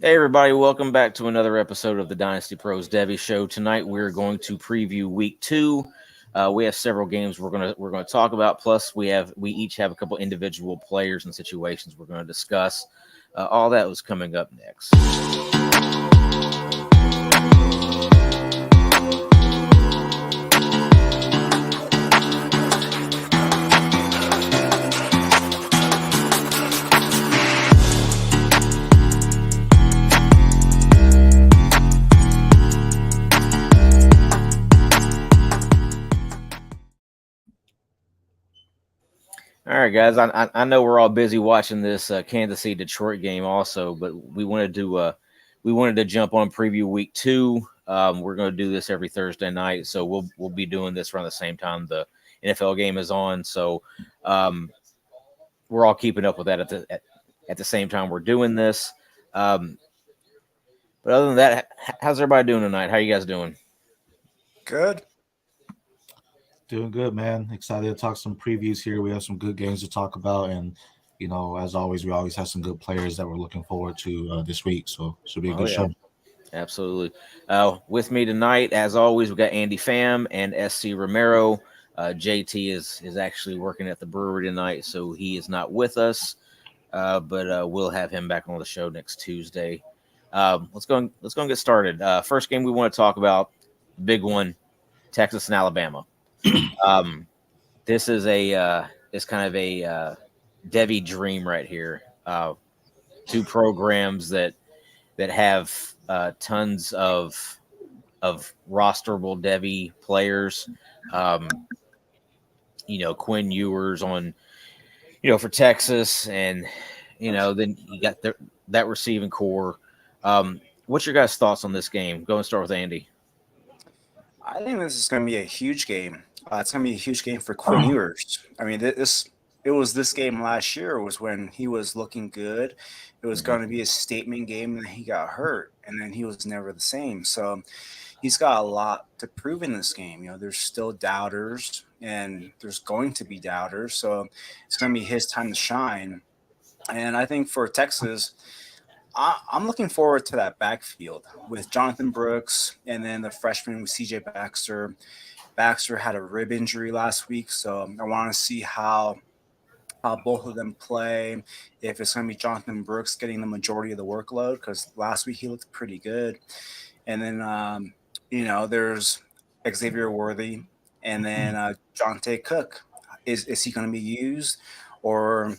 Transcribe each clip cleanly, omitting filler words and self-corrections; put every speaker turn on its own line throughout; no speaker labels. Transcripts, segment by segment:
Hey everybody, welcome back to another episode of the Dynasty Pros Devy Show. Tonight we're going to preview week 2. We have several games we're gonna talk about. Plus we each have a couple individual players and situations we're going to discuss. All that was coming up next. All right, guys. I know we're all busy watching this Kansas City Detroit game, also, but we wanted to jump on preview week 2. We're going to do this every Thursday night, so we'll be doing this around the same time the NFL game is on. So we're all keeping up with that at the same time we're doing this. But other than that, how's everybody doing tonight? How you guys doing?
Good.
Doing good, man. Excited to talk some previews here. We have some good games to talk about, and as always, we always have some good players that we're looking forward to this week. So should be a
Oh
good
yeah,
show.
absolutely. With me tonight, as always, we got Andy Pham and SC Romero. JT is actually working at the brewery tonight, so he is not with us. But we'll have him back on the show next Tuesday. Let's go and get started. First game we want to talk about, big one, Texas and Alabama. This is it's kind of a Devy dream right here. Two programs that have tons of rosterable Devy players. Um, Quinn Ewers on for Texas, and then you got that receiving core. What's your guys' thoughts on this game? Go and start with Andy.
I think this is going to be a huge game. It's going to be a huge game for Quinn Ewers. I mean, it was this game last year was when he was looking good. It was going to be a statement game, and then he got hurt, and then he was never the same. So he's got a lot to prove in this game. There's still doubters, and there's going to be doubters. So it's going to be his time to shine. And I think for Texas, I'm looking forward to that backfield with Jonathan Brooks and then the freshman with CJ Baxter. Baxter had a rib injury last week, so I want to see how both of them play. If it's going to be Jonathan Brooks getting the majority of the workload, because last week he looked pretty good. And then, there's Xavier Worthy and then Jonte Cook. Is he going to be used, or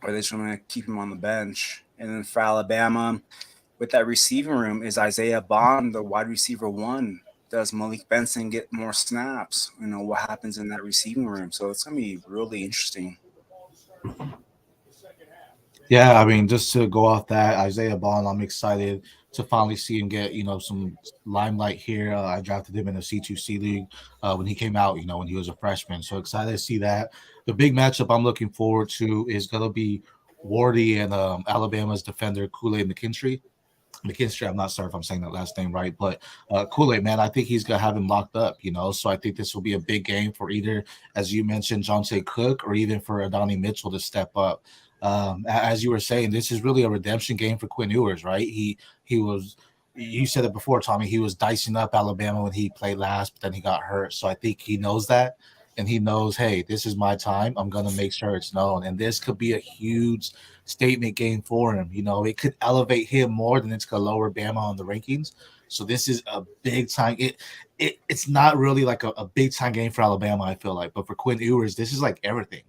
are they just going to keep him on the bench? And then for Alabama, with that receiving room, is Isaiah Bond the wide receiver one? Does Malik Benson get more snaps? What happens in that receiving room? So it's going to be really interesting.
Yeah, I mean, just to go off that, Isaiah Bond, I'm excited to finally see him get some limelight here. I drafted him in the C2C league when he came out, when he was a freshman. So excited to see that. The big matchup I'm looking forward to is going to be Wardy and Alabama's defender Kool-Aid McKinstry. I'm not sure if I'm saying that last name right, but Kool-Aid, man, I think he's going to have him locked up, So I think this will be a big game for either, as you mentioned, Jonte Cook, or even for Adonai Mitchell to step up. As you were saying, this is really a redemption game for Quinn Ewers, right? He was, you said it before, Tommy, he was dicing up Alabama when he played last, but then he got hurt. So I think he knows that. And he knows, hey, this is my time. I'm going to make sure it's known. And this could be a huge statement game for him. It could elevate him more than it's going to lower Bama on the rankings. So this is a big time. It's not really like a big time game for Alabama, I feel like. But for Quinn Ewers, this is like everything.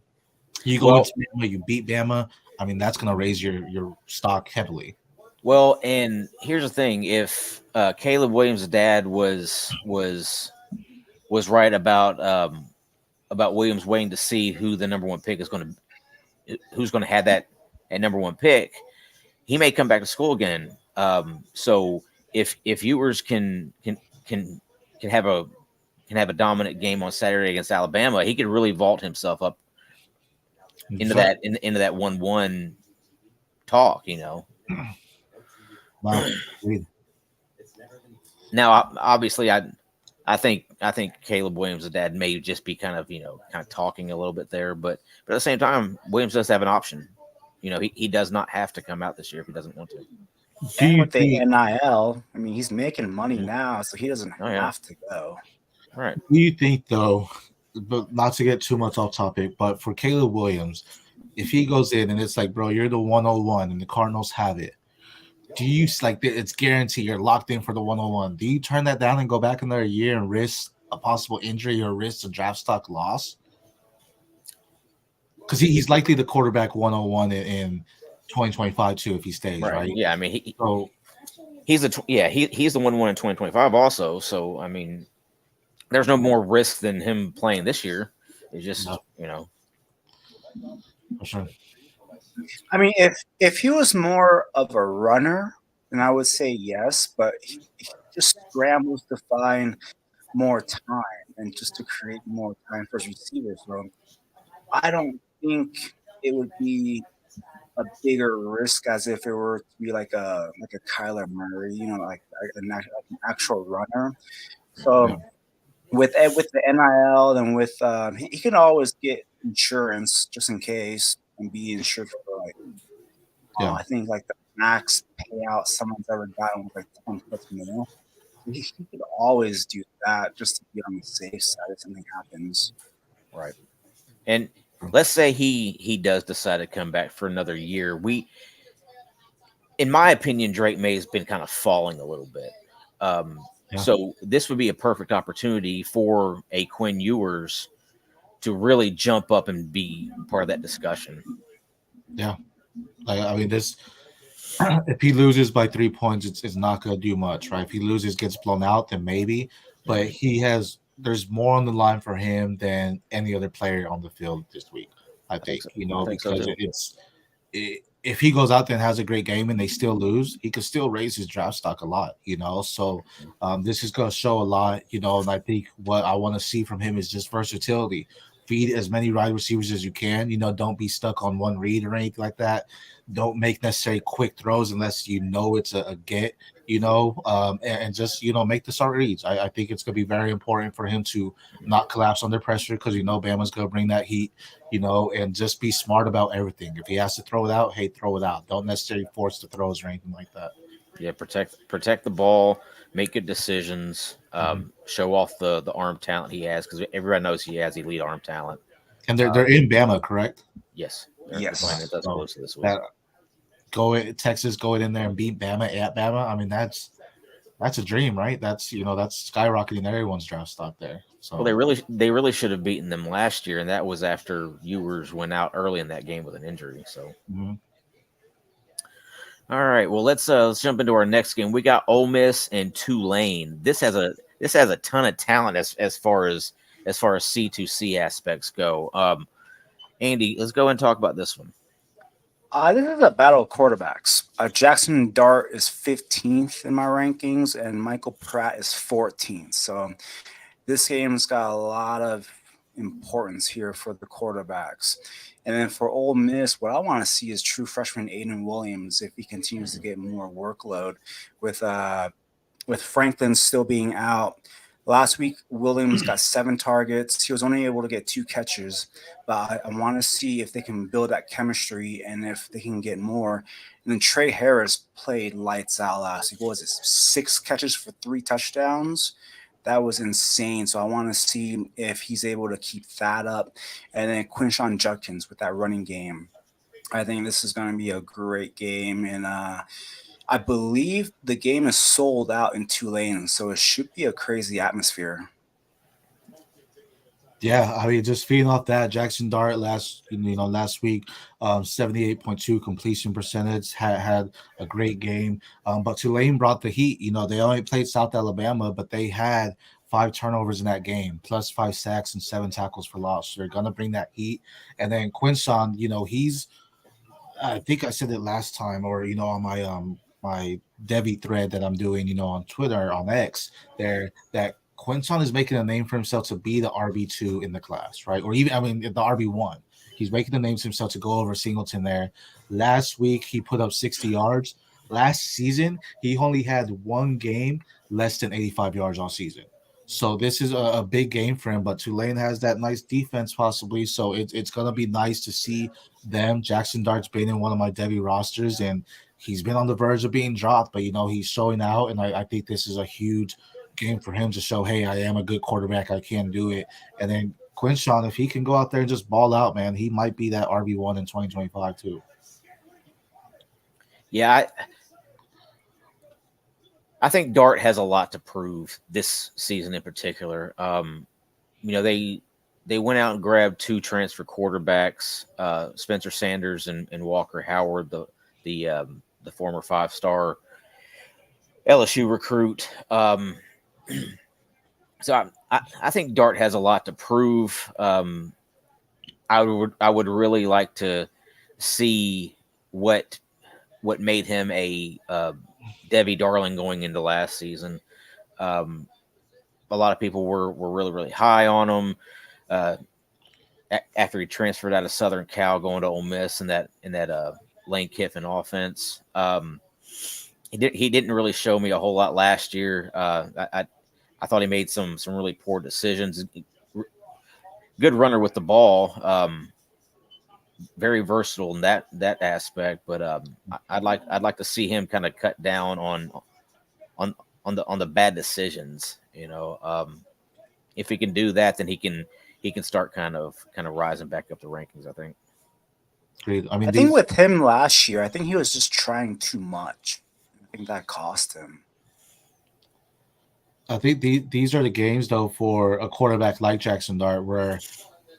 You go into Bama, you beat Bama. I mean, that's going to raise your stock heavily.
Well, and here's the thing: if Caleb Williams' dad was right about Williams waiting to see who the number one pick who's going to have that number one pick, he may come back to school again. So if Ewers can have a dominant game on Saturday against Alabama, he could really vault himself up into that 1-1 talk.
Wow.
Now, obviously, I think Caleb Williams' dad may just be kind of talking a little bit there, but at the same time, Williams does have an option. He does not have to come out this year if he doesn't want to.
Do
And
you
with the
think?
NIL, I mean, he's making money
Mhm.
now, so he doesn't
Oh yeah,
have to go.
right.
Do you think though? But not to get too much off topic, but for Caleb Williams, if he goes in and it's like, bro, you're the 101 and the Cardinals have it, do you like it's guaranteed you're locked in for the 101? Do you turn that down and go back another year and risk a possible injury or risk a draft stock loss? Because he's likely the quarterback 101 in 2025 too if he stays,
Right.
right?
Yeah. I mean, he
So
he's the he's the one in 2025 also. So I mean, there's no more risk than him playing this year. It's
no,
just
for sure.
I mean, if he was more of a runner, then I would say yes, but he just scrambles to find more time and just to create more time for his receivers. So I don't think it would be a bigger risk as if it were to be like a Kyler Murray, like an actual runner. So
Yeah,
with the NIL and with he can always get insurance just in case and be insured for like
yeah.
I think like the max payout someone's ever gotten was like 10 plus mil. So he could always do that just to be on the safe side if something happens.
right. And let's say he does decide to come back for another year. In my opinion, Drake May has been kind of falling a little bit.
Yeah,
So this would be a perfect opportunity for a Quinn Ewers to really jump up and be part of that discussion.
yeah. Like I mean, this if he loses by 3 points, it's not gonna do much, right? If he loses, gets blown out, then maybe. But
Mhm.
he has there's more on the line for him than any other player on the field this week. I
I think
think
so. I think so
because
too.
if he goes out there and has a great game and they still lose, he could still raise his draft stock a lot. So this is going to show a lot. And I think what I want to see from him is just versatility. Feed as many wide receivers as you can. Don't be stuck on one read or anything like that. Don't make necessary quick throws unless you know it's a get. And just make the start reads. I think it's going to be very important for him to not collapse under pressure because Bama's going to bring that heat. And just be smart about everything. If he has to throw it out, hey, throw it out. Don't necessarily force the throws or anything like that.
Yeah, protect the ball, make good decisions,
Mhm.
show off the arm talent he has because everybody knows he has elite arm talent.
And they're in Bama, correct?
Yes, they're playing in
Yes.
So
Tuscaloosa this week.
that Texas going in there and beat Bama at Bama. I mean, that's a dream, right? That's skyrocketing everyone's draft stock there.
Well,
So
they really should have beaten them last year, and that was after Ewers went out early in that game with an injury. So,
mhm.
all right, well let's jump into our next game. We got Ole Miss and Tulane. This has a ton of talent as far as C2C aspects go. Andy, let's go and talk about this one.
This is a battle of quarterbacks. Jackson Dart is 15th in my rankings, and Michael Pratt is 14th. So this game's got a lot of importance here for the quarterbacks. And then for Ole Miss, what I want to see is true freshman Aiden Williams if he continues to get more workload with Franklin still being out. Last week, Williams got 7 targets. He was only able to get 2 catches, but I want to see if they can build that chemistry and if they can get more. And then Trey Harris played lights out last week. What was it? 6 catches for 3 touchdowns. That was insane. So I want to see if he's able to keep that up. And then Quinshawn Judkins with that running game. I think this is going to be a great game. And I believe the game is sold out in Tulane, so it should be a crazy atmosphere.
Yeah, I mean, just feeding off that, Jackson Dart last week, 78.2 completion percentage, had a great game. But Tulane brought the heat. They only played South Alabama, but they had 5 turnovers in that game, plus 5 sacks and 7 tackles for loss. So they're gonna bring that heat. And then Quinshawn, he's I think I said it last time, or on my Devy thread that I'm doing, on Twitter on X, there that Quinton is making a name for himself to be the RB2 in the class, right? Or even the RB1. He's making the name for himself to go over Singleton there. Last week he put up 60 yards. Last season he only had one game less than 85 yards all season. So this is a big game for him, but Tulane has that nice defense possibly. So it's gonna be nice to see them. Jackson Dart's been in one of my Devy rosters, and He's been on the verge of being dropped, but he's showing out, and I think this is a huge game for him to show, hey, I am a good quarterback. I can do it. And then Quinshawn, if he can go out there and just ball out, man, he might be that RB1 in 2025 too.
Yeah, I think Dart has a lot to prove this season in particular. They went out and grabbed two transfer quarterbacks, Spencer Sanders and Walker Howard, the former 5-star LSU recruit. So I think Dart has a lot to prove. I would really like to see what made him a Devy darling going into last season. A lot of people were really, really high on him after he transferred out of Southern Cal, going to Ole Miss in that Lane Kiffin offense. He didn't really show me a whole lot last year. I thought he made some really poor decisions. Good runner with the ball. Very versatile in that aspect, but I'd like to see him kind of cut down on the bad decisions. If he can do that, then he can start kind of rising back up the rankings, I think.
Great.
I think with him last year, I think he was just trying too much. I think that cost him.
I think these are the games, though, for a quarterback like Jackson Dart, where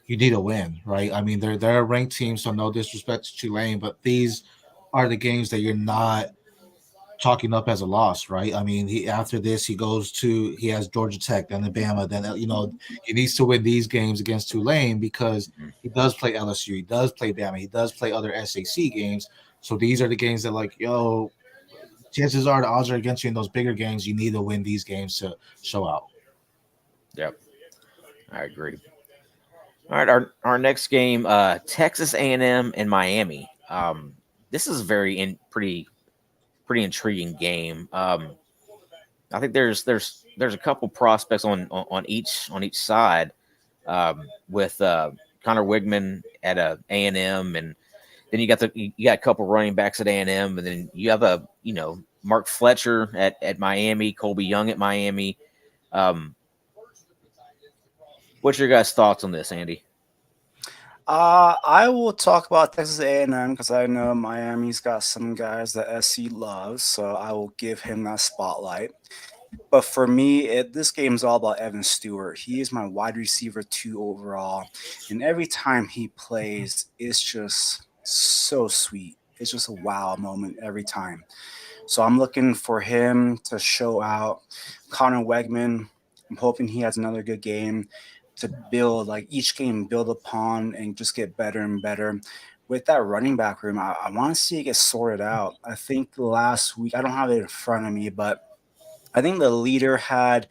you need a win, right? I mean, they're a ranked team, so no disrespect to Tulane, but these are the games that you're not chalking up as a loss, right? I mean, after this, he has Georgia Tech, then Alabama, then he needs to win these games against Tulane because he does play LSU, he does play Bama, he does play other SAC games. So these are the games that, chances are the odds are against you in those bigger games. You need to win these games to show out.
Yep, I agree. All right, our next game, Texas A&M and Miami. This is pretty intriguing game. I think there's a couple prospects on each side, with Connor Wigman at A&M, and then you got a couple running backs at A&M, and then you have Mark Fletcher at Miami, Colby Young at Miami. What's your guys' thoughts on this, Andy?
I will talk about Texas A&M because I know Miami's got some guys that SC loves, so I will give him that spotlight. But for me, this game is all about Evan Stewart. He is my wide receiver 2 overall, and every time he plays, it's just so sweet. It's just a wow moment every time. So I'm looking for him to show out. Connor Wegman, I'm hoping he has another good game to build, like each game, build upon and just get better and better. With that running back room, I want to see it get sorted out. I think last week, I don't have it in front of me, but I think the leader had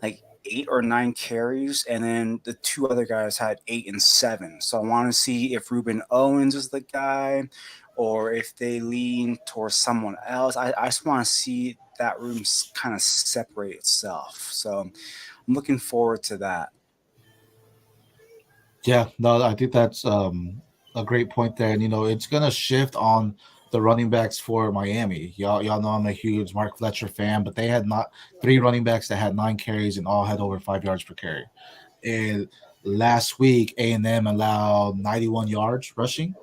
like 8 or 9 carries, and then the 2 other guys had 8 and 7. So I want to see if Ruben Owens is the guy or if they lean towards someone else. I just want to see that room kind of separate itself. So I'm looking forward to that.
Yeah, no, I think that's a great point there, and it's gonna shift on the running backs for Miami. Y'all know I'm a huge Mark Fletcher fan, but they had not 3 running backs that had 9 carries and all had over 5 yards per carry. And last week, A&M allowed 91 yards rushing,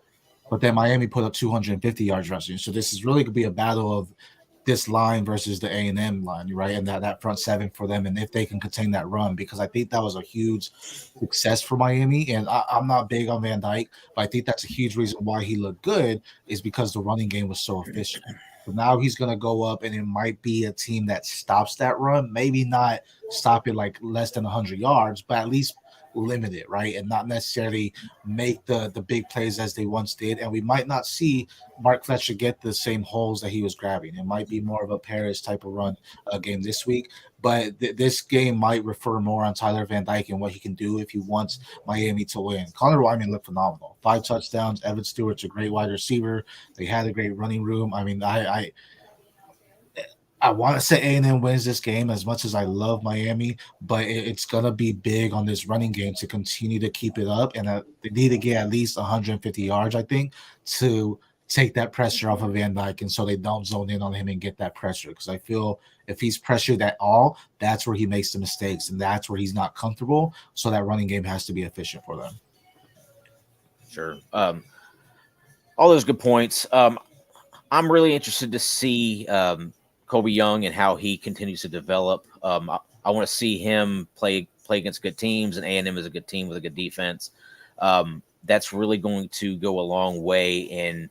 but then Miami put up 250 yards rushing. So this is really going to be a battle of this line versus the A&M line, right? And that front 7 for them, and if they can contain that run, because I think that was a huge success for Miami. And I'm not big on Van Dyke, but I think that's a huge reason why he looked good is because the running game was so efficient. So now he's going to go up, and it might be a team that stops that run. Maybe not stop it like less than 100 yards, but at least limit it, right? And not necessarily make the big plays as they once did. And we might not see Mark Fletcher get the same holes that he was grabbing. It might be more of a Paris type of run game this week. But this game might refer more on Tyler Van Dyke and what he can do if he wants Miami to win. Connor Wyman looked phenomenal. 5 touchdowns. Evan Stewart's a great wide receiver. They had a great running room. I mean, I want to say A&M wins this game as much as I love Miami, but it's going to be big on this running game to continue to keep it up. And they need to get at least 150 yards, I think, to take that pressure off of Van Dyke, and so they don't zone in on him and get that pressure. Because I feel if he's pressured at all, that's where he makes the mistakes, and that's where he's not comfortable. So that running game has to be efficient for them.
Sure. All those good points. I'm really interested to see Kobe Young and how he continues to develop. I want to see him play against good teams, and A&M is a good team with a good defense. That's really going to go a long way in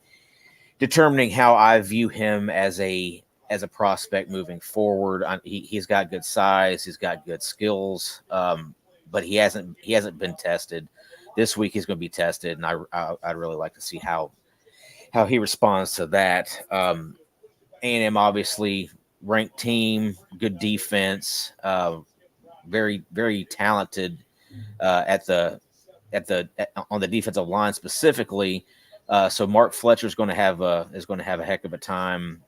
determining how I view him as a prospect moving forward. He's got good size, he's got good skills, but he hasn't been tested. This week he's going to be tested, and I'd really like to see how he responds to that. A&M obviously ranked team, good defense, very very talented on the defensive line specifically. So Mark Fletcher is going to have a heck of a time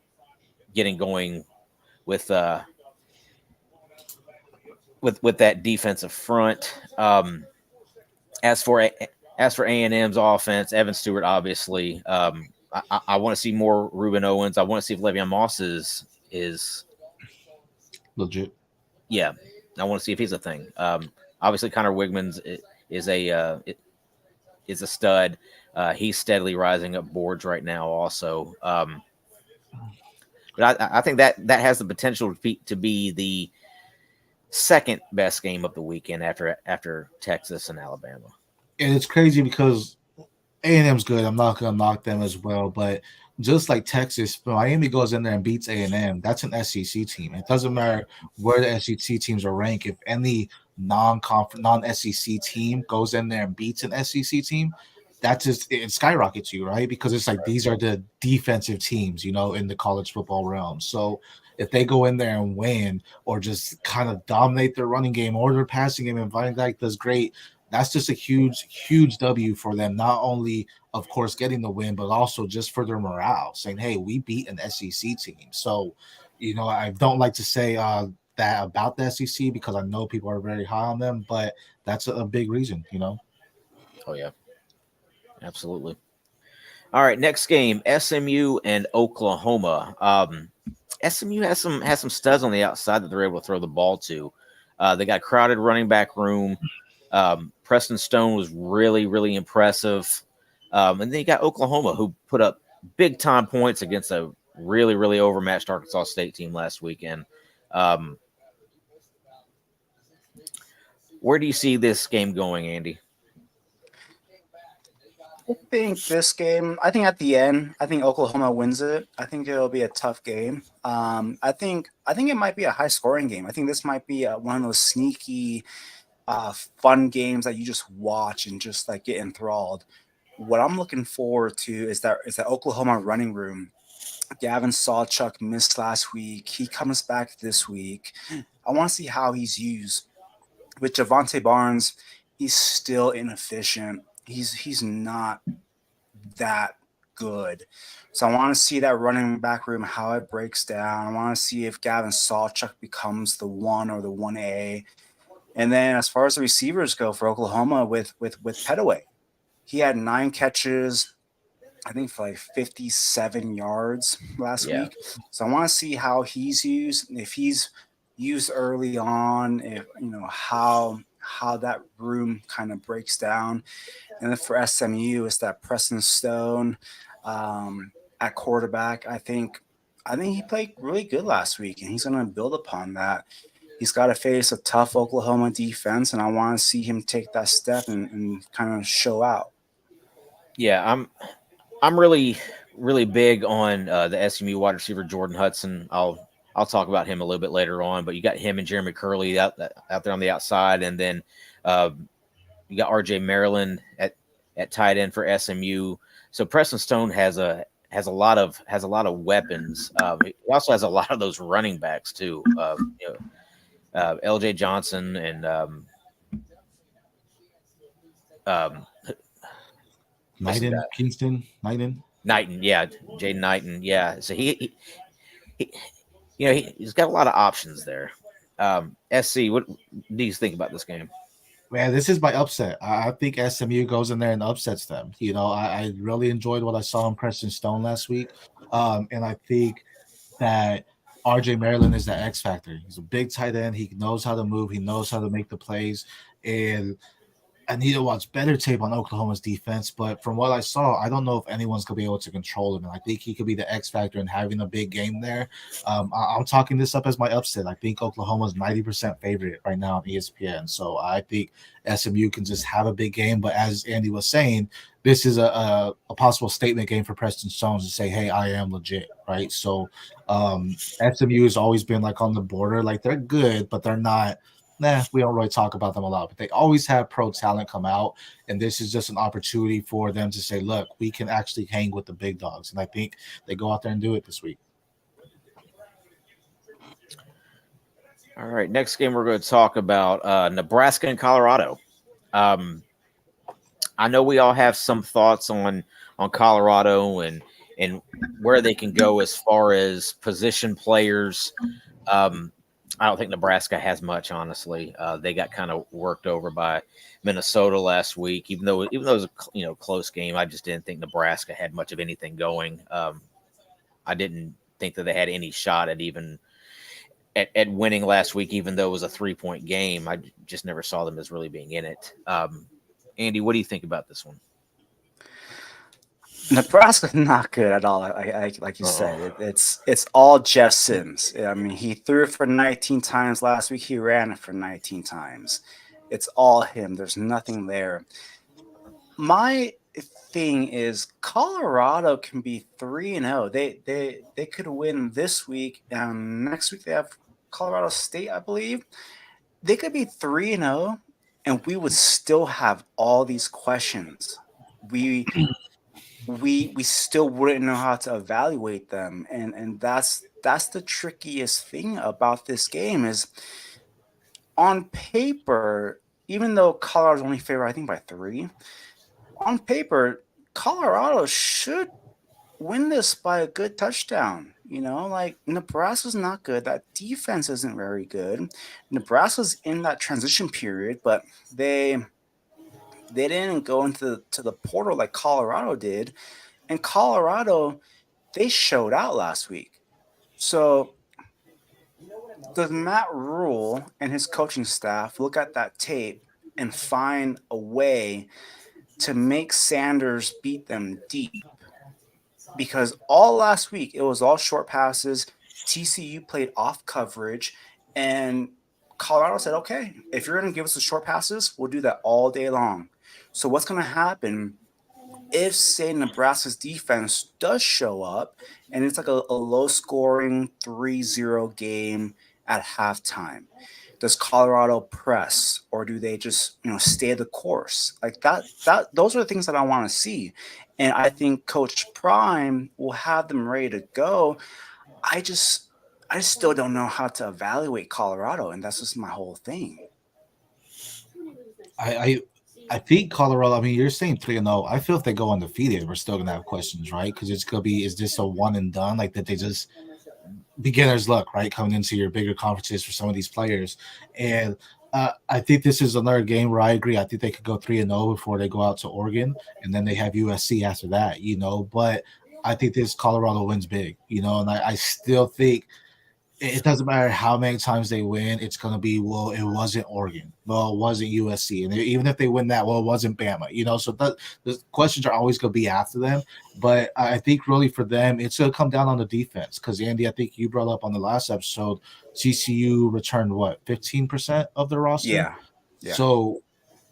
getting going with with that defensive front. As for A&M's offense, Evan Stewart obviously. I want to see more Ruben Owens. I want to see if Le'Veon Moss is
Legit.
yeah. I want to see if he's a thing. Obviously, Connor Wigman's is a stud. He's steadily rising up boards right now, also. But I think that has the potential to be the second best game of the weekend after Texas and Alabama.
And it's crazy because A&M's good. I'm not going to knock them as well, but just like Texas, Miami goes in there and beats A&M. That's an SEC team. It doesn't matter where the SEC teams are ranked. If any non-SEC team goes in there and beats an SEC team, that just it skyrockets you, right? Because it's like these are the defensive teams, in the college football realm. So if they go in there and win or just kind of dominate their running game or their passing game and Van Dyke does great, that's just a huge, huge W for them. Not only, of course, getting the win, but also just for their morale, saying, hey, we beat an SEC team. So, I don't like to say that about the SEC because I know people are very high on them, but that's a big reason.
Oh yeah, absolutely. All right, next game, SMU and Oklahoma. SMU has some studs on the outside that they're able to throw the ball to. They got crowded running back room. Preston Stone was really, really impressive. And then you got Oklahoma, who put up big time points against a really, really overmatched Arkansas State team last weekend. Where do you see this game going, Andy?
I think at the end, I think Oklahoma wins it. I think it'll be a tough game. I think it might be a high scoring game. I think this might be one of those sneaky, fun games that you just watch and just like get enthralled. What I'm looking forward to is that Oklahoma running room. Gavin Sawchuk missed last week. He comes back this week. I want to see how he's used. With Javante Barnes, he's still inefficient. He's not that good. So I want to see that running back room, how it breaks down. I want to see if Gavin Sawchuk becomes the 1 or the 1A. And then as far as the receivers go for Oklahoma with Petaway, he had 9 catches, I think for like 57 yards last
Yeah.
week. So I want to see how he's used. If he's used early on, if how that room kind of breaks down. And then for SMU, it's that Preston Stone at quarterback. I think he played really good last week, and he's going to build upon that. He's got to face a tough Oklahoma defense, and I want to see him take that step and kind of show out.
Yeah, I'm really really big on the SMU wide receiver Jordan Hudson. I'll talk about him a little bit later on, but you got him and Jeremy Curley out there on the outside, and then uh, you got RJ Maryland at tight end for SMU. So Preston Stone has a lot of weapons. He also has a lot of those running backs too. LJ Johnson and um, what's the guy?
Knighton.
Knighton, yeah, Jaden Knighton, yeah. So he he's got a lot of options there. SC, what do you think about this game?
Man, this is my upset. I think SMU goes in there and upsets them. I really enjoyed what I saw in Preston Stone last week. And I think that RJ Maryland is the X factor. He's a big tight end. He knows how to move, he knows how to make the plays. And I need to watch better tape on Oklahoma's defense, but from what I saw, I don't know if anyone's gonna be able to control him. And I think he could be the X factor in having a big game there. I'm talking this up as my upset. I think Oklahoma's 90% favorite right now on ESPN. So I think SMU can just have a big game. But as Andy was saying, this is a possible statement game for Preston Stones to say, "Hey, I am legit." Right. So SMU has always been like on the border, like they're good, but they're not. Nah, we don't really talk about them a lot, but they always have pro talent come out, and this is just an opportunity for them to say, "Look, we can actually hang with the big dogs," and I think they go out there and do it this week.
All right, next game we're going to talk about Nebraska and Colorado. Um, I know we all have some thoughts on Colorado and where they can go as far as position players. I don't think Nebraska has much, honestly. They got kind of worked over by Minnesota last week, even though it was a close game. I just didn't think Nebraska had much of anything going. I didn't think that they had any shot at even at winning last week, even though it was a 3-point game. I just never saw them as really being in it. Andy, what do you think about this one?
Nebraska's not good at all. Like you said, it's all Jeff Sims. I mean, he threw it for 19 times last week. He ran it for 19 times. It's all him. There's nothing there. My thing is Colorado can be 3-0. They could win this week. Next week they have Colorado State, I believe. They could be 3-0, and we would still have all these questions. We still wouldn't know how to evaluate them, and that's the trickiest thing about this game is on paper, even though Colorado's only favored I think by 3, on paper Colorado should win this by a good touchdown. Like Nebraska's not good. That defense isn't very good. Nebraska's in that transition period, but they didn't go into the portal like Colorado did. And Colorado, they showed out last week. So does Matt Rule and his coaching staff look at that tape and find a way to make Sanders beat them deep? Because all last week it was all short passes. TCU played off coverage, and Colorado said, "Okay, if you're going to give us the short passes, we'll do that all day long." So what's going to happen if, say, Nebraska's defense does show up and it's like a low-scoring 3-0 game at halftime? Does Colorado press, or do they just stay the course? Like that those are the things that I want to see. And I think Coach Prime will have them ready to go. I just still don't know how to evaluate Colorado, and that's just my whole thing.
I think Colorado. I mean, you're saying 3-0. I feel if they go undefeated, we're still gonna have questions, right? Because it's gonna be, is this a one and done? Like, that they just beginner's luck, right? Coming into your bigger conferences for some of these players, and I think this is another game where I agree. I think they could go 3-0 before they go out to Oregon, and then they have USC after that. But I think this Colorado wins big. And I still think it doesn't matter how many times they win. It's going to be, well, it wasn't Oregon. Well, it wasn't USC. And even if they win that, well, it wasn't Bama. So the questions are always going to be after them. But I think really for them, it's going to come down on the defense. Because, Andy, I think you brought up on the last episode, TCU returned, 15% of the roster?
Yeah.
So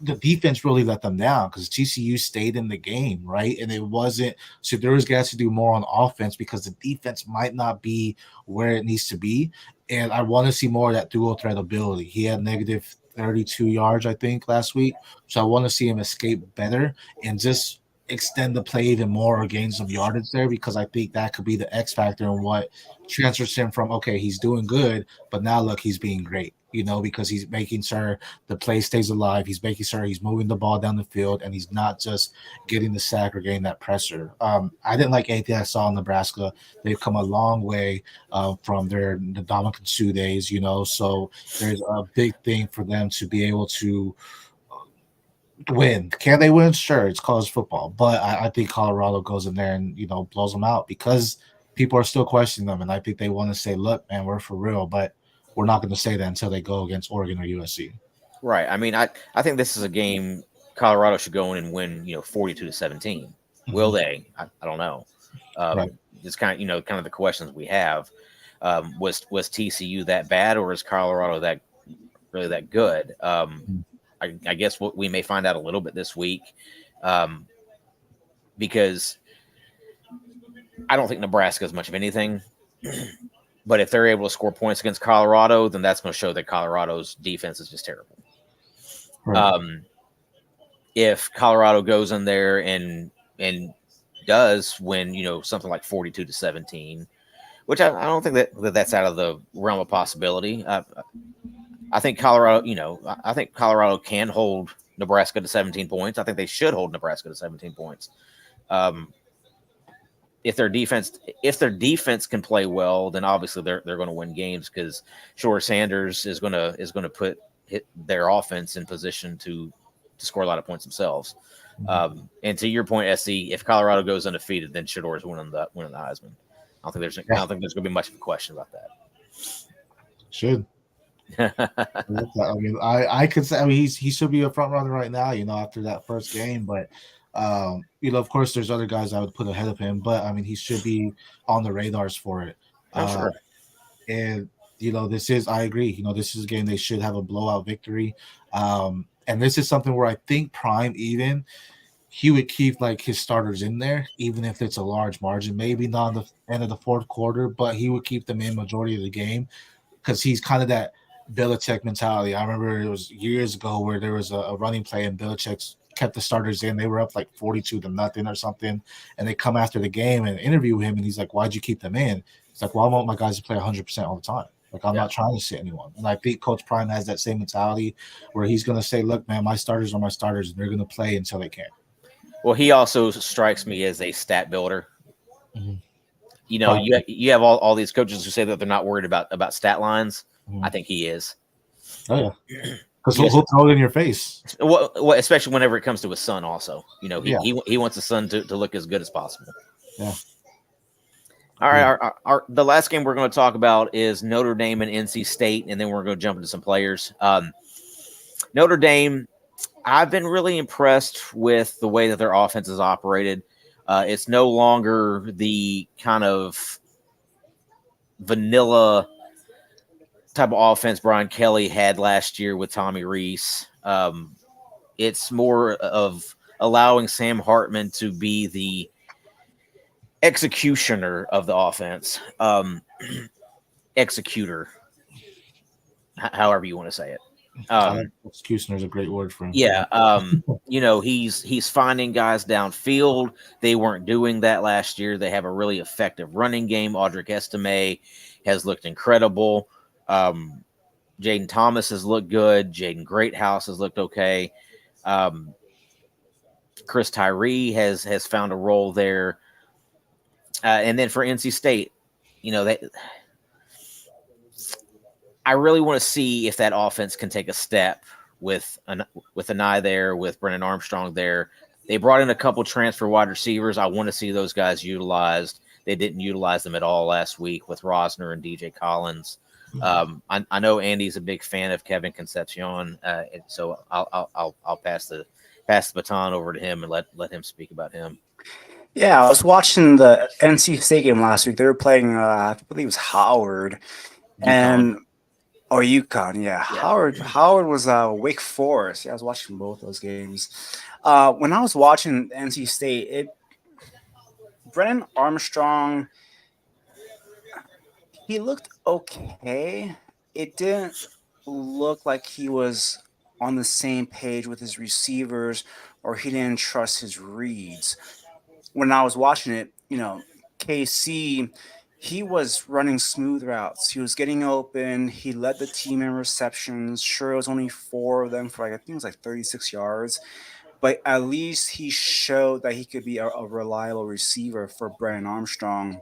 the defense really let them down because TCU stayed in the game, right? And it wasn't – so there was guys to do more on offense because the defense might not be where it needs to be. And I want to see more of that dual threat ability. He had negative 32 yards, I think, last week. So I want to see him escape better and just extend the play even more or gain some yardage there, because I think that could be the X factor in what transfers him from, okay, he's doing good, but now look, he's being great, because he's making sure the play stays alive. He's making sure he's moving the ball down the field, and he's not just getting the sack or getting that pressure. I didn't like anything I saw in Nebraska. They've come a long way from the Dominican Sue days, so there's a big thing for them to be able to Win. Can they win? Sure, it's college football, but I think Colorado goes in there and blows them out because people are still questioning them, and I think they want to say, "Look, man, we're for real," but we're not going to say that until they go against Oregon or USC.
Right. I mean, I think this is a game Colorado should go in and win, 42-17. Will
Mhm.
they? I don't know.
Right.
It's kind of the questions we have. Was TCU that bad, or is Colorado that really that good?
Mhm.
I guess what we may find out a little bit this week, um, because I don't think Nebraska is much of anything. But if they're able to score points against Colorado, then that's going to show that Colorado's defense is just terrible.
Right.
Um, if Colorado goes in there and does win, something like 42-17, which I don't think that's out of the realm of possibility. I think Colorado, I think Colorado can hold Nebraska to 17 points. I think they should hold Nebraska to 17 points. Um, if their defense can play well, then obviously they're going to win games because Shore Sanders is going to put their offense in position to score a lot of points themselves.
Mhm.
And to your point, SC, if Colorado goes undefeated, then Shadore's winning the Heisman. I
Yeah,
don't think there's going to be much of a question about
should.
that.
I mean, I could say, I mean, he should be a front runner right now, after that first game. But, of course, there's other guys I would put ahead of him. But I mean, he should be on the radars for it.
I'm
Uh,
sure.
and I agree. This is a game they should have a blowout victory. And this is something where I think Prime even he would keep like his starters in there, even if it's a large margin. Maybe not in the end of the fourth quarter, but he would keep them in majority of the game because he's kind of that Belichick mentality. I remember it was years ago where there was a running play and Belichick kept the starters in. They were up like 42-0 or something, and they come after the game and interview him, and he's like, "Why'd you keep them in?" He's like, "Well, I want my guys to play 100% all the time. Like, I'm
Yeah.
not trying to sit anyone." And I think Coach Prime has that same mentality where he's going to say, "Look, man, my starters are my starters, and they're going to play until they can."
Well, he also strikes me as a stat builder.
Mhm.
You have all these coaches who say that they're not worried about stat lines. I
Mhm.
think he is.
Oh yeah, because
Yes.
he'll throw it in your face.
Especially whenever it comes to his son. Also, he
Yeah,
he wants his son to look as good as possible.
yeah.
All right,
Agreed.
the last game we're going to talk about is Notre Dame and NC State, and then we're going to jump into some players. Notre Dame, I've been really impressed with the way that their offense is operated. It's no longer the kind of vanilla type of offense Brian Kelly had last year with Tommy Reese. It's more of allowing Sam Hartman to be the executioner of the offense, executor, however you want to say it.
I like
Um,
executioner is a great word for him.
yeah, he's finding guys downfield. They weren't doing that last year. They have a really effective running game. Audric Estime has looked incredible. Um, Jaden Thomas has looked good. Jaden Greathouse has looked okay. Um, Chris Tyree has found a role there. And then for NC State, they I really want to see if that offense can take a step with an eye there, with Brennan Armstrong there. They brought in a couple transfer wide receivers. I want to see those guys utilized. They didn't utilize them at all last week with Rosner and DJ Collins. I know Andy's a big fan of Kevin Concepcion, so I'll pass the baton over to him and let him speak about him.
Yeah, I was watching the NC State game last week. They were playing, I believe it was Howard,
UConn,
and or UConn. Yeah,
yeah,
Howard was Wake Forest. Yeah, I was watching both those games. When I was watching NC State, Brennan Armstrong, he looked okay. It didn't look like he was on the same page with his receivers, or he didn't trust his reads. When I was watching it, KC, he was running smooth routes. He was getting open. He led the team in receptions. Sure, it was only four of them for I think it was like 36 yards, but at least he showed that he could be a reliable receiver for Brennan Armstrong.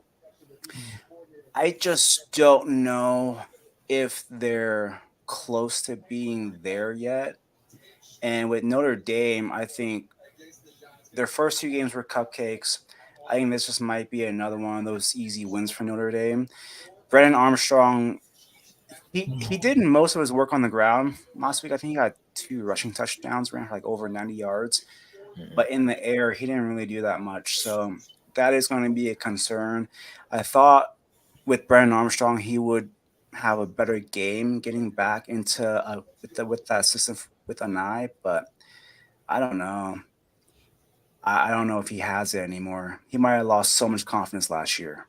I just don't know if they're close to being there yet. And with Notre Dame, I think their first two games were cupcakes. I think this just might be another one of those easy wins for Notre Dame. Brennan Armstrong, he did most of his work on the ground last week. I think he got two rushing touchdowns, ran for like over 90 yards.
Mhm.
But in the air, he didn't really do that much. So that is going to be a concern. I thought with Brennan Armstrong, he would have a better game getting back into with that system with an eye, but I don't know. I don't know if he has it anymore. He might have lost so much confidence last year.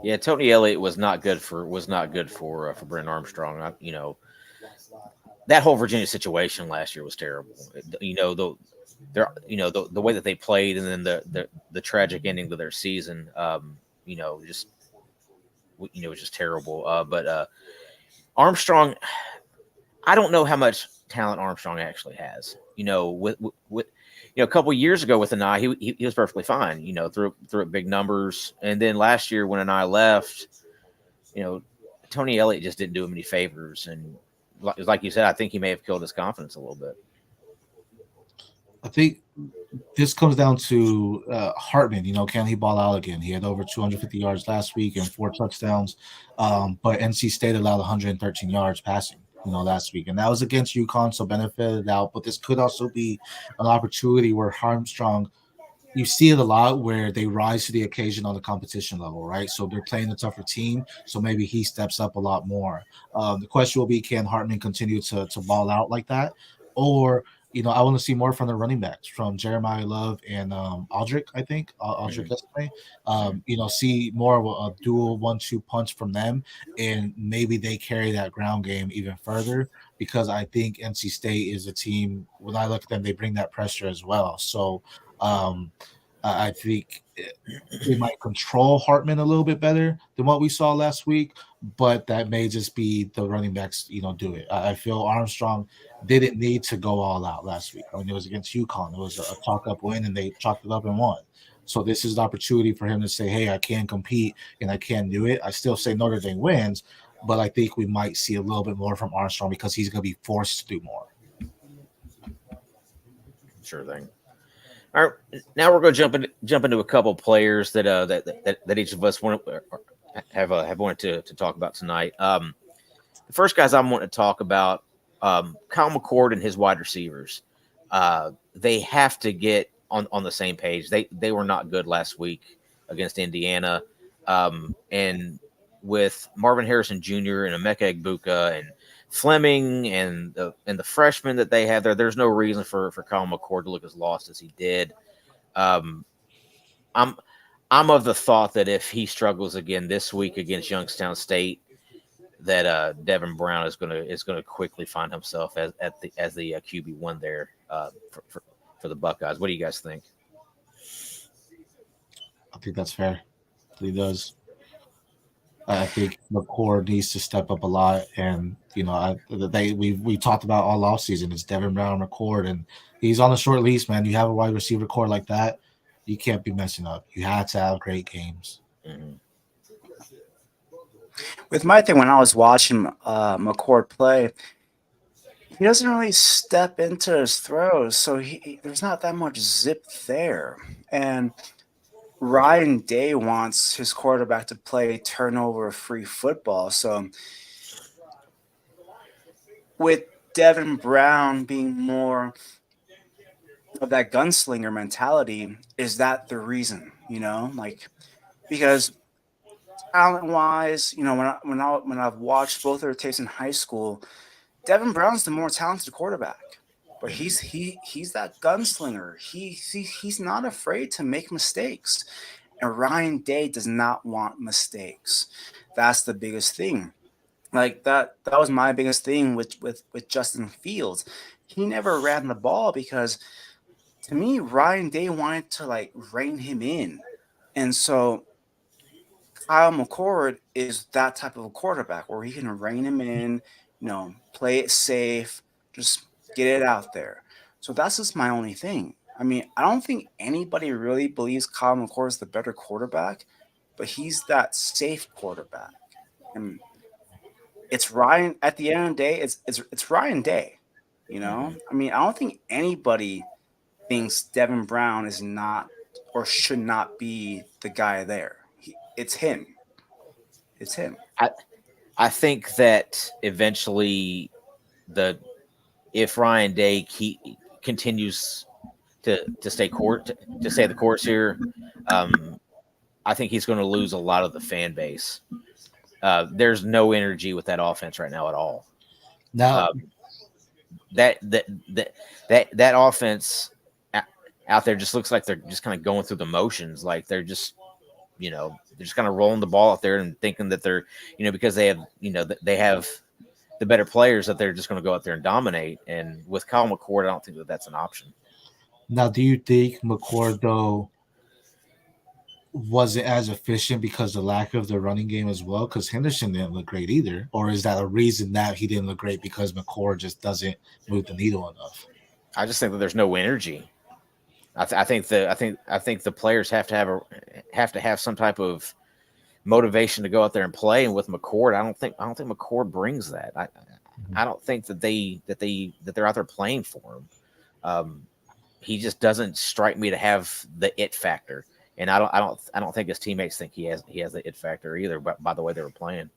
Yeah, Tony Elliott was not good for Brent Armstrong. That whole Virginia situation last year was terrible. The way that they played, and then the tragic ending to their season. Just was just terrible. But Armstrong, I don't know how much talent Armstrong actually has. With a couple years ago with an eye, he was perfectly fine. Threw up big numbers, and then last year when an eye left, you know, Tony Elliott just didn't do him any favors, and like you said, I think he may have killed his confidence a little bit.
I think this comes down to Hartman. Can he ball out again? He had over 250 yards last week and 4 touchdowns, but NC State allowed 113 yards passing. Last week, and that was against UConn, so benefited out. But this could also be an opportunity where Armstrong, you see it a lot where they rise to the occasion on the competition level, right? So they're playing a tougher team, so maybe he steps up a lot more. The question will be, can Hartman continue to ball out like that? Or, I want to see more from the running backs, from Jeremiah Love and Aldrich, I think, Aldrich
Mm-hmm.
yesterday.
Mm-hmm.
See more of a dual 1-2 punch from them, and maybe they carry that ground game even further, because I think NC State is a team, when I look at them, they bring that pressure as well. So, um, I think they might control Hartman a little bit better than what we saw last week, but that may just be the running backs, do it. I feel Armstrong didn't need to go all out last week. I mean, it was against UConn. It was a chalk up win, and they chalked it up and won. So this is the opportunity for him to say, hey, I can compete and I can do it. I still say Notre Dame wins, but I think we might see a little bit more from Armstrong because he's going to be forced to do more.
Sure thing. All right, now we're going to jump into a couple players that each of us have wanted to talk about tonight. The first guys I'm wanting to talk about, Kyle McCord and his wide receivers. They have to get on the same page. They were not good last week against Indiana, and with Marvin Harrison Jr. and Emeka Egbuka and Fleming and the freshmen that they have there, there's no reason for Kyle McCord to look as lost as he did. Um, I'm I'm of the thought that if he struggles again this week against Youngstown State, that Devin Brown is gonna quickly find himself as the QB1 there for the Buckeyes. What do you guys think?
I think that's fair. He does. I think McCord needs to step up a lot, and we talked about all off season. It's Devin Brown, McCord, and he's on a short leash, man. You have a wide receiver core like that, you can't be messing up. You had to have great games.
Mm-hmm.
With my thing, when I was watching McCord play, he doesn't really step into his throws, so there's not that much zip there. And Ryan Day wants his quarterback to play turnover-free football. So with Devin Brown being more of that gunslinger mentality, is that the reason? Like, because talent-wise, when I've watched both their tapes in high school, Devin Brown's the more talented quarterback. But he's that gunslinger. He's not afraid to make mistakes. And Ryan Day does not want mistakes. That's the biggest thing. Like that was my biggest thing with Justin Fields. He never ran the ball because to me, Ryan Day wanted to like rein him in. And so Kyle McCord is that type of a quarterback where he can rein him in, play it safe, just get it out there. So that's just my only thing. I mean, I don't think anybody really believes Kyle McCord is the better quarterback, but he's that safe quarterback. And it's Ryan at the end of the day, it's Ryan Day. You know,
Mhm.
I mean, I don't think anybody thinks Devin Brown is not or should not be the guy there. It's him. It's him.
I I think that eventually the if Ryan Day continues to to stay the course here, um, I think he's going to lose a lot of the fan base. There's no energy with that offense right now at all.
Now,
Um, that that that offense out there just looks like they're just kind of going through the motions. Like they're just kind of rolling the ball out there and thinking that they're because they have they have the better players that they're just going to go out there and dominate. And with Kyle McCord, I don't think that that's an option.
do you think McCord though wasn't as efficient because the lack of the running game as well? Because Henderson didn't look great either, or is that a reason that he didn't look great because McCord just doesn't move the needle enough?
I just think that there's no energy. I think the players have to have some type of motivation to go out there and play. And with McCord, I don't think McCord brings that. I don't think that they're out there playing for him. Um, he just doesn't strike me to have the it factor, and I don't think his teammates think he has the it factor either. But by the way they were playing,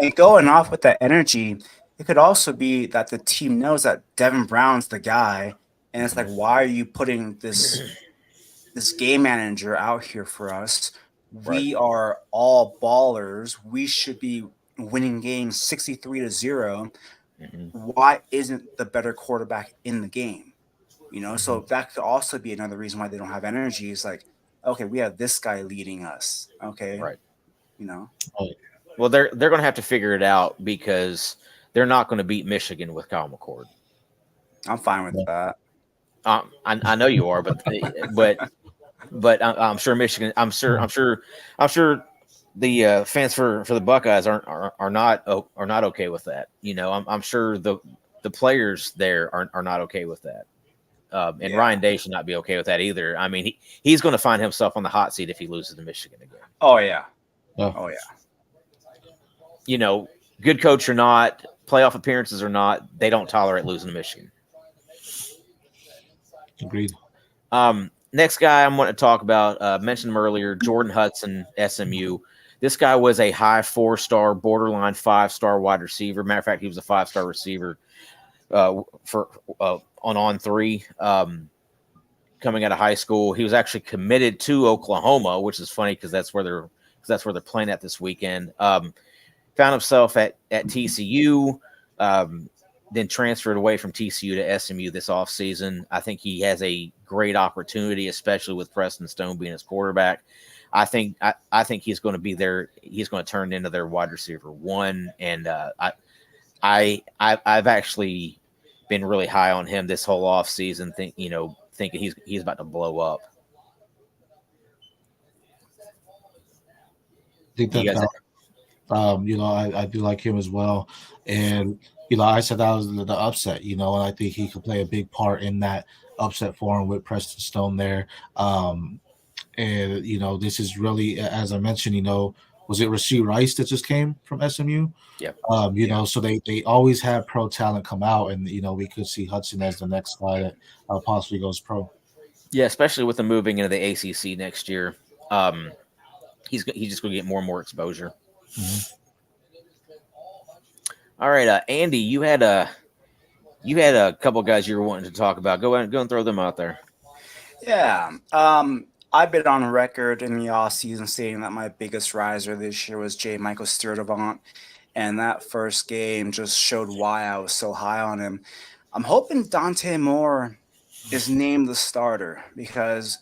And going off with that energy, it could also be that the team knows that Devin Brown's the guy, and it's like,
Mhm.
why are you putting this game manager out here for us?
Right?
We are all ballers. We should be winning games 63-0.
Hmm.
Why isn't the better quarterback in the game?
Mhm.
So that could also be another reason why they don't have energy. Is like, okay, we have this guy leading us. Okay,
Right.
you know,
Right.
Well, they're going to have to figure it out because they're not going to beat Michigan with Kyle McCord.
I'm fine with
Yeah.
that.
I know you are, but I'm sure Michigan. I'm sure the fans for the Buckeyes are not okay with that. I'm sure the players there are not okay with that. And
Yeah.
Ryan Day should not be okay with that either. I mean, he's going to find himself on the hot seat if he loses to Michigan again.
Oh yeah.
Yeah.
Oh yeah.
You know, good coach or not, playoff appearances or not, they don't tolerate losing to Michigan.
Agreed.
Next guy I'm going to talk about, mentioned him earlier, Jordan Hudson, SMU. This guy was a high 4-star, borderline 5-star wide receiver. Matter of fact, he was a 5-star receiver for on three. Coming out of high school, he was actually committed to Oklahoma, which is funny because that's where they're playing at this weekend. Found himself at TCU. Um, then transferred away from TCU to SMU this offseason. I think he has a great opportunity, especially with Preston Stone being his quarterback. I think he's going to be there. He's going to turn into their wide receiver one, and I've actually been really high on him this whole offseason. Thinking he's about to blow up.
I think
You
that
guys,
I do like him as well, and I said that was the upset, and I think he could play a big part in that upset for him with Preston Stone there. And this is really, as I mentioned, was it Rasheed Rice that just came from SMU?
yeah,
Yeah.
So they always have pro talent come out, and we could see Hudson as the next guy that possibly goes pro.
yeah, especially with the moving into the ACC next year. Um, he's just going to get more and more exposure.
Mhm.
All right, Andy, you had a couple guys you were wanting to talk about. Go and throw them out there.
Yeah. I've been on record in the off season stating that my biggest riser this year was J. Michael Sturdivant, and that first game just showed why I was so high on him. I'm hoping Dante Moore is named the starter because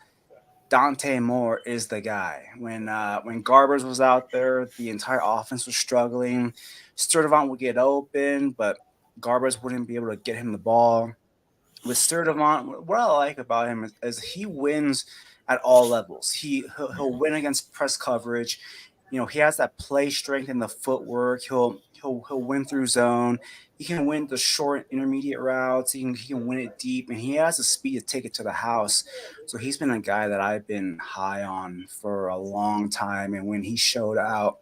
Dante Moore is the guy. When Garbers was out there, the entire offense was struggling. Sturdivant would get open, but Garbers wouldn't be able to get him the ball. With Sturdivant, what I like about him is he wins at all levels. He'll
Mhm.
win against press coverage. He has that play strength in the footwork. He'll win through zone. He can win the short intermediate routes. He can win it deep, and he has the speed to take it to the house. So he's been a guy that I've been high on for a long time. And when he showed out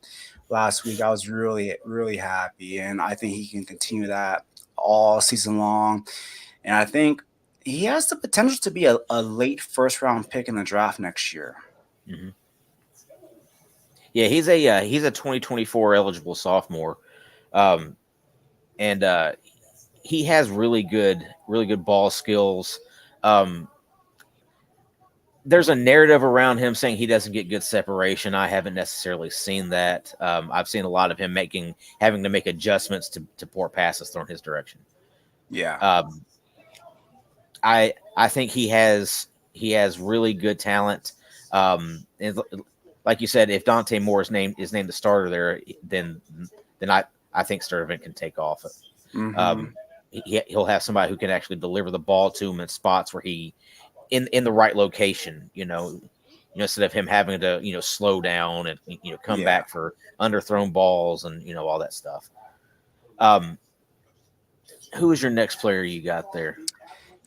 last week, I was really really happy, and I think he can continue that all season long. And I think he has the potential to be a late first round pick in the draft next year.
Hmm. Yeah, he's a 2024 eligible sophomore, um, and he has really good ball skills. Um, there's a narrative around him saying he doesn't get good separation. I haven't necessarily seen that. I've seen a lot of him having to make adjustments to poor passes thrown his direction.
Yeah.
Um, I think he has really good talent. And like you said, if Dante Moore is named the starter there, then I think Sturtevant can take off.
Hmm.
Um, he'll have somebody who can actually deliver the ball to him in spots where he in the right location. Instead of him having to slow down and come
Yeah.
back for underthrown balls and all that stuff. Um, who is your next player you got there?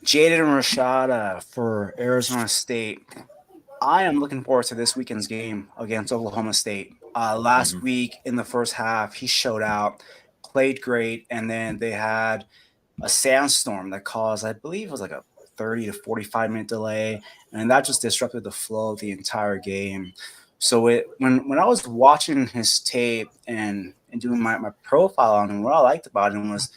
Jaden Rashada for Arizona State. I am looking forward to this weekend's game against Oklahoma State. Last
Hmm.
week in the first half, he showed out, played great, and then they had a sandstorm that caused, I believe, it was like a 30 to 45-minute delay, and that just disrupted the flow of the entire game. So when I was watching his tape and doing my profile on him, what I liked about him was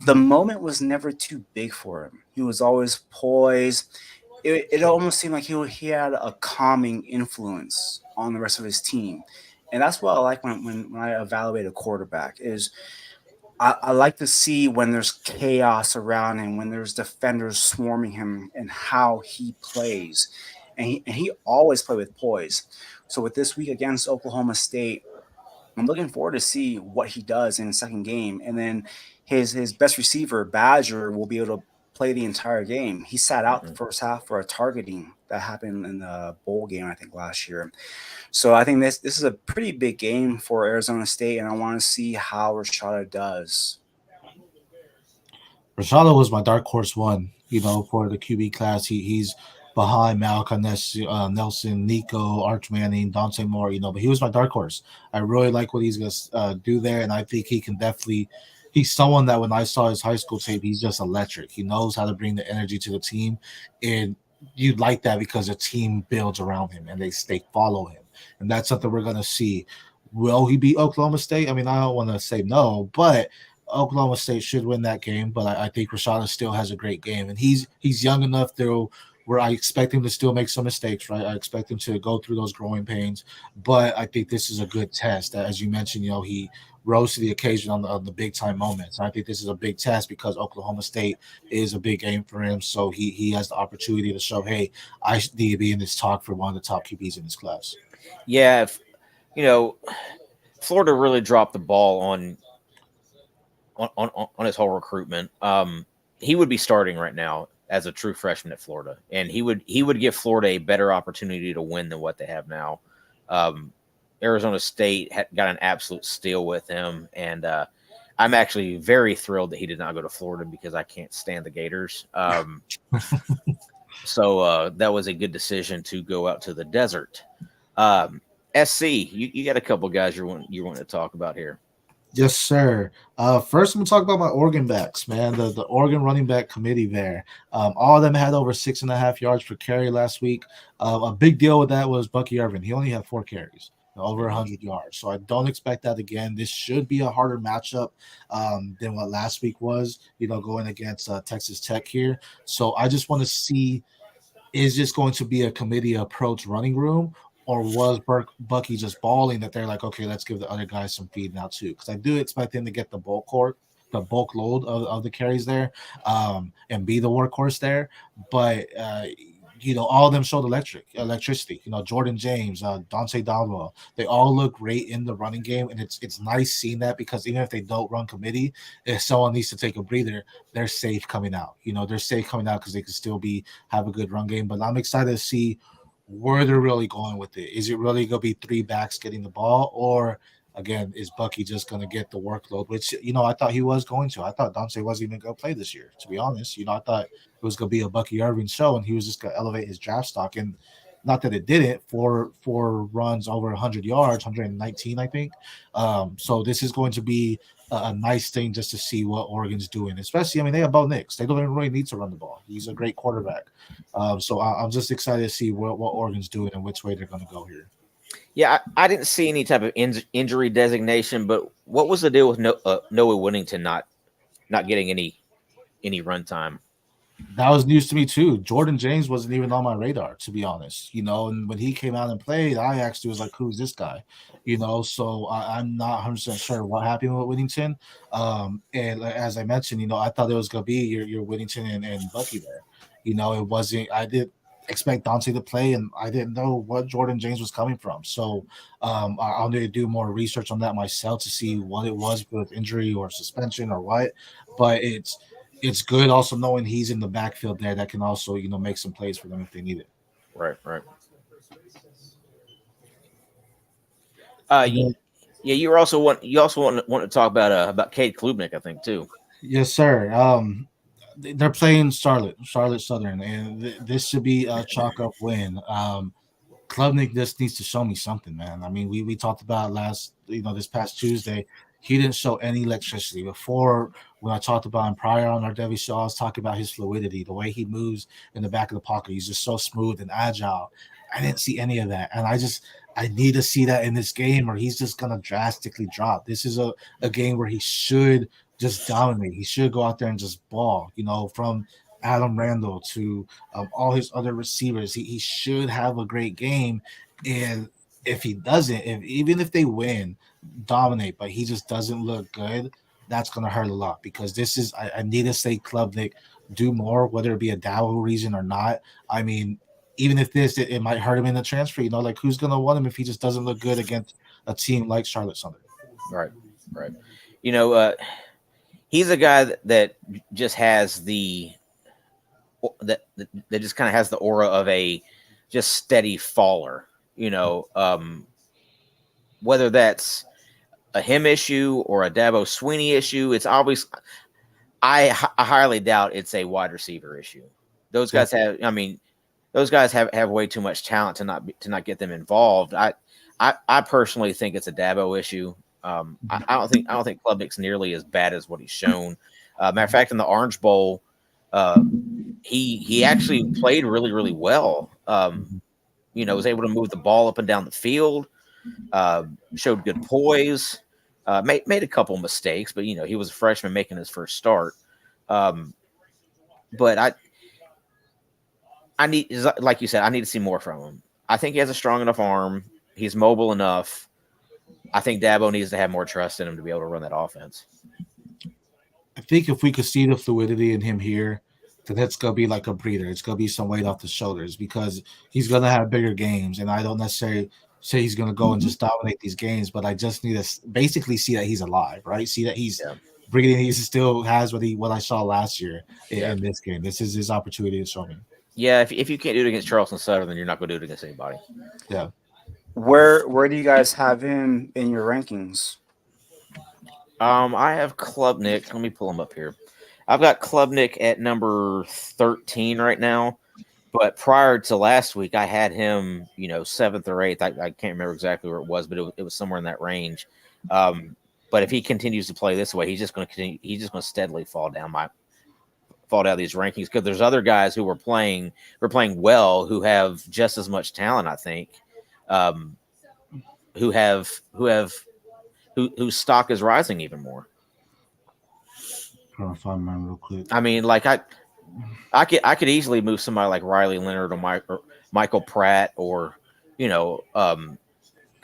the moment was never too big for him. He was always poised. It almost seemed like he had a calming influence on the rest of his team. And that's what I like when I evaluate a quarterback is I like to see when there's chaos around him, when there's defenders swarming him, and how he plays. And he always played with poise. So with this week against Oklahoma State, I'm looking forward to see what he does in the second game. And then his best receiver, Badger, will be able to play the entire game. He sat out the
Hmm.
first half for a targeting that happened in the bowl game, I think, last year. So I think this is a pretty big game for Arizona State, and I want to see how Rashada does.
Rashada was my dark horse one, for the QB class. He's behind Malachi Nelson, Nico, Arch Manning, Dante Moore, but he was my dark horse. I really like what he's going to do there, and I think he can definitely. He's someone that when I saw his high school tape, he's just electric. He knows how to bring the energy to the team, and you like that because the team builds around him and they follow him, and that's something we're going to see. Will he beat Oklahoma State? I mean, I don't want to say no, but Oklahoma State should win that game, but I think Rashada still has a great game, and he's young enough to where I expect him to still make some mistakes. Right, I expect him to go through those growing pains, but I think this is a good test. As you mentioned, he rose to the occasion on the big time moments. I think this is a big test because Oklahoma State is a big game for him, so he has the opportunity to show, hey, I need to be in this talk for one of the top QBs in this class.
Yeah, you know, Florida really dropped the ball on his whole recruitment. He would be starting right now as a true freshman at Florida, and he would give Florida a better opportunity to win than what they have now. Um, Arizona State got an absolute steal with him, and I'm actually very thrilled that he did not go to Florida because I can't stand the Gators. So that was a good decision to go out to the desert. Um, SC, you got a couple guys you want to talk about here.
Yes, sir. First, I'm gonna talk about my Oregon backs, man. The Oregon running back committee there. All of them had over 6.5 yards per carry last week. A big deal with that was Bucky Irvin. He only had 4 carries, over
Hmm.
100 yards. So I don't expect that again. This should be a harder matchup than what last week was. Going against Texas Tech here. So I just want to see, is this going to be a committee approach running room, or was Bucky just balling that they're like, okay, let's give the other guys some feed now too? Because I do expect him to get the bulk load of the carries there, and be the workhorse there. But all of them showed electricity. Jordan James, Dante Dodwell, they all look great in the running game, and it's nice seeing that because even if they don't run committee, if someone needs to take a breather, they're safe coming out. They're safe coming out because they can still have a good run game. But I'm excited to see where they're really going with it. Is it really going to be three backs getting the ball, or again, is Bucky just going to get the workload? Which I thought he was going to. I thought Dante wasn't even going to play this year. To be honest, I thought it was going to be a Bucky Irving show, and he was just going to elevate his draft stock. And Not that it didn't. Four runs over 100 yards, 119, I think. So this is going to be a nice thing just to see what Oregon's doing. Especially, I mean, they have Bo Nix. They don't even really need to run the ball. He's a great quarterback. So I'm just excited to see what Oregon's doing and which way they're going to go here.
Yeah, I didn't see any type of injury designation, but what was the deal with Noah Whittington not getting any run time?
That was news to me too. Jordan James wasn't even on my radar, to be honest. And when he came out and played, I actually was like, "Who's this guy?" So I'm not 100% sure what happened with Whittington. And as I mentioned, I thought it was gonna be your Whittington and Bucky there. It wasn't. I did expect Dante to play, and I didn't know what Jordan James was coming from. So I'll need to do more research on that myself to see what it was with injury or suspension or what. But it's good also knowing he's in the backfield there that can also make some plays for them if they need it.
Right, right.
And then,
Yeah, you also want to talk about Cade Klubnik, I think too.
yes, sir. They're playing Charlotte Southern, and this should be a chalk up win. Klubnik just needs to show me something, man. I mean, we talked about this past Tuesday. He didn't show any electricity before. When I talked about him prior on our Devy show, I was talking about his fluidity, the way he moves in the back of the pocket. He's just so smooth and agile. I didn't see any of that, and I need to see that in this game, or he's just gonna drastically drop. This is a game where he should just dominate. He should go out there and just ball. From Adam Randall to all his other receivers. He should have a great game. And if he doesn't, even if they win, dominate, but he just doesn't look good, that's going to hurt a lot because I need to say Klubnik do more, whether it be a Dow reason or not. I mean, even if it might hurt him in the transfer, like who's going to want him if he just doesn't look good against a team like Charlotte Southern?
Right, right. He's a guy that just has that just kind of has the aura of a just steady faller. Whether that's a him issue or a Dabo Sweeney issue, it's always I highly doubt it's a wide receiver issue. Those guys have way too much talent to not get them involved. I personally think it's a Dabo issue. I don't think Klubnik's nearly as bad as what he's shown. Matter of fact, in the Orange Bowl, he actually played really, really well. Was able to move the ball up and down the field. Showed good poise. Made a couple mistakes, but he was a freshman making his first start. But I need, like you said, I need to see more from him. I think he has a strong enough arm. He's mobile enough. I think Dabo needs to have more trust in him to be able to run that offense.
I think if we could see the fluidity in him here, then it's going to be like a breather. It's going to be some weight off the shoulders because he's going to have bigger games. And I don't necessarily say he's going to go and just dominate these games, but I just need to basically see that he's alive, right? See that he's breathing. He still has what I saw last year in this game. This is his opportunity to show me.
Yeah, if you can't do it against Charleston Southern, then you're not going to do it against anybody.
Yeah.
Where do you guys have him in your rankings?
I have Klubnik. Let me pull him up here. I've got Klubnik at number 13 right now, but prior to last week, I had him, 7th or 8th. I can't remember exactly where it was, but it was somewhere in that range. But if he continues to play this way, he's just going to continue. He's just going to steadily fall down these rankings because there's other guys who were playing well who have just as much talent, I think. Whose stock is rising even more.
Trying to find mine real quick.
I mean, like I could easily move somebody like Riley Leonard or Michael Pratt or Connor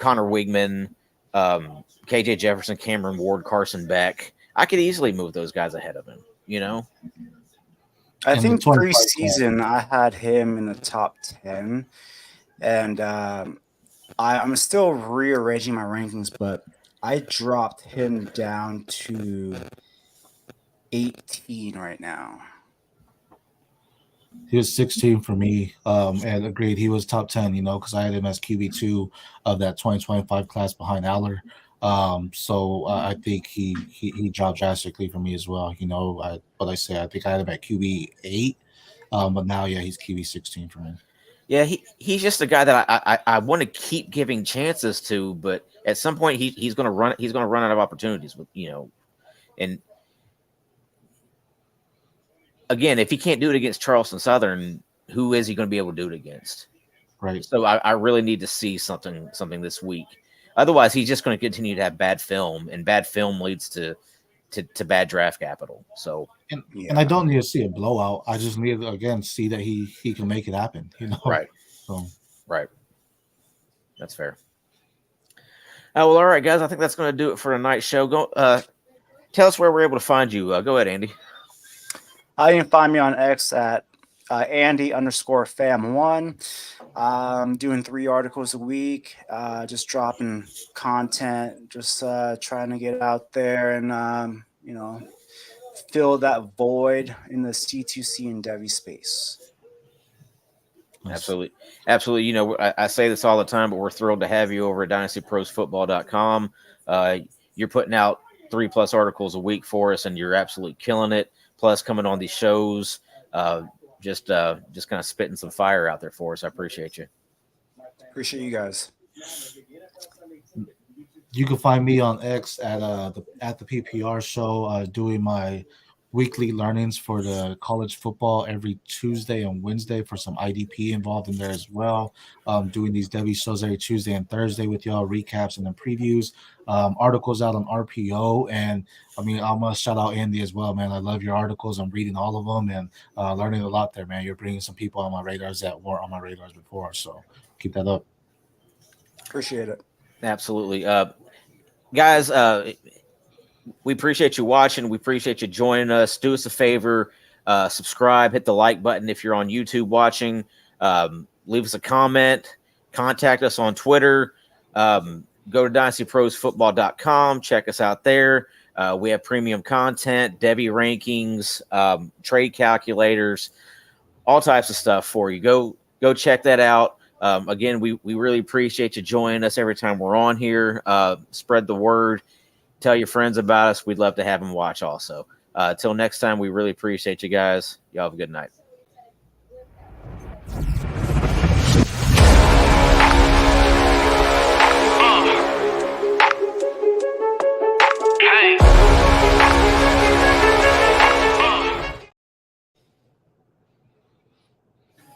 Wigman, KJ Jefferson, Cameron Ward, Carson Beck. I could easily move those guys ahead of him.
I think preseason I had him in the top 10, and I'm still rearranging my rankings, but I dropped him down to 18 right now.
He was 16 for me, and agreed. He was top 10, because I had him as QB2 of that 2025 class behind Aller. So I think he dropped drastically for me as well. I think I had him at QB8, but now he's QB16 for me.
Yeah, he's just a guy that I want to keep giving chances to, but at some point he's going to run out of opportunities with and again, if he can't do it against Charleston Southern, who is he going to be able to do it against?
Right.
So I really need to see something this week. Otherwise, he's just going to continue to have bad film, and bad film leads to bad draft capital. So
And I don't need to see a blowout. I just need to again see that he can make it happen.
right,
So
right, that's fair. Well, all right, guys. I think that's going to do it for tonight's show. Go tell us where we're able to find you. Go ahead, Andy.
You can find me on X at Andy_fam1. Doing 3 articles a week, just dropping content, just trying to get out there and fill that void in the C2C and Devy space.
Absolutely. Absolutely. I say this all the time, but we're thrilled to have you over at DynastyProsFootball.com. You're putting out 3+ articles a week for us, and you're absolutely killing it. Plus, coming on these shows, just kind of spitting some fire out there for us. I appreciate you.
Appreciate you guys.
you can find me on X at the PPR show, doing my weekly learnings for the college football every Tuesday and Wednesday for some IDP involved in there as well. Doing these Devy shows every Tuesday and Thursday with y'all, recaps and then previews. Articles out on RPO, and I mean I'm gonna shout out Andy as well, man. I love your articles. I'm reading all of them and learning a lot there, man. You're bringing some people on my radars that weren't on my radars before, so keep that up.
Appreciate it.
Absolutely. Guys, we appreciate you watching. We appreciate you joining us. Do us a favor, subscribe, hit the like button if you're on YouTube watching. Leave us a comment. Contact us on Twitter. Go to DynastyProsFootball.com. Check us out there. We have premium content, Devy rankings, trade calculators, all types of stuff for you. Go check that out. Again, we really appreciate you joining us every time we're on here. Spread the word. Tell your friends about us. We'd love to have them watch also. Till next time, we really appreciate you guys. Y'all have a good night.